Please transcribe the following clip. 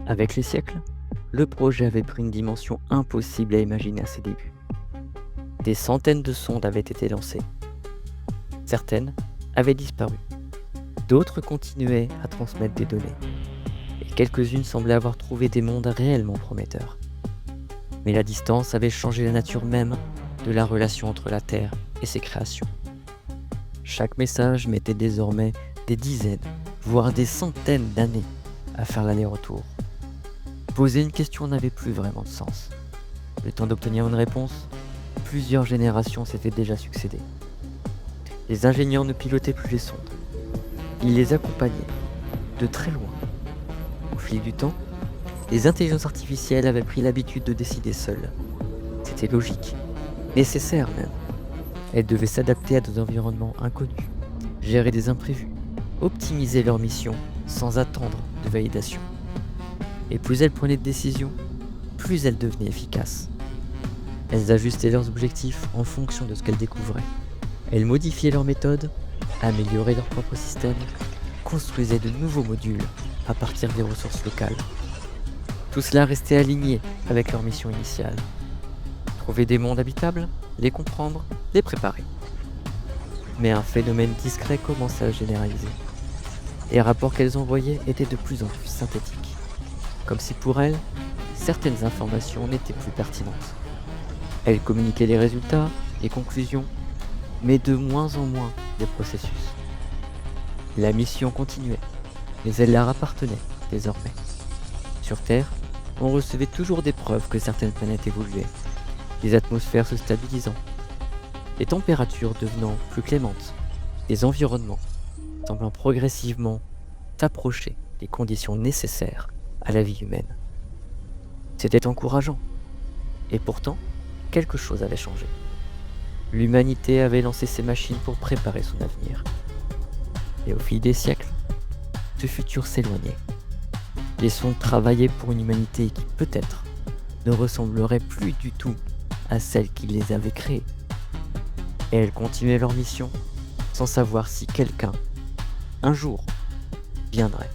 Avec les siècles, le projet avait pris une dimension impossible à imaginer à ses débuts. Des centaines de sondes avaient été lancées. Certaines avaient disparu. D'autres continuaient à transmettre des données. Et quelques-unes semblaient avoir trouvé des mondes réellement prometteurs. Mais la distance avait changé la nature même de la relation entre la Terre et ses créations. Chaque message mettait désormais des dizaines, voire des centaines d'années à faire l'aller-retour. Poser une question n'avait plus vraiment de sens. Le temps d'obtenir une réponse, plusieurs générations s'étaient déjà succédé. Les ingénieurs ne pilotaient plus les sondes. Ils les accompagnaient, de très loin. Au fil du temps, les intelligences artificielles avaient pris l'habitude de décider seules. C'était logique, nécessaire même. Elles devaient s'adapter à des environnements inconnus, gérer des imprévus, optimiser leur mission sans attendre de validation. Et plus elles prenaient de décisions, plus elles devenaient efficaces. Elles ajustaient leurs objectifs en fonction de ce qu'elles découvraient. Elles modifiaient leurs méthodes, amélioraient leur propre système, construisaient de nouveaux modules à partir des ressources locales. Tout cela restait aligné avec leur mission initiale. Trouver des mondes habitables, les comprendre, les préparer. Mais un phénomène discret commençait à se généraliser. Les rapports qu'elles envoyaient étaient de plus en plus synthétiques. Comme si pour elles, certaines informations n'étaient plus pertinentes. Elles communiquaient les résultats, les conclusions, mais de moins en moins les processus. La mission continuait, mais elle leur appartenait désormais. Sur Terre, on recevait toujours des preuves que certaines planètes évoluaient, les atmosphères se stabilisant, les températures devenant plus clémentes, les environnements semblant progressivement s'approcher des conditions nécessaires à la vie humaine. C'était encourageant. Et pourtant, quelque chose avait changé. L'humanité avait lancé ses machines pour préparer son avenir. Et au fil des siècles, ce futur s'éloignait. Les sondes travaillaient pour une humanité qui, peut-être, ne ressemblerait plus du tout à celle qui les avait créées. Et elles continuaient leur mission sans savoir si quelqu'un, un jour, viendrait.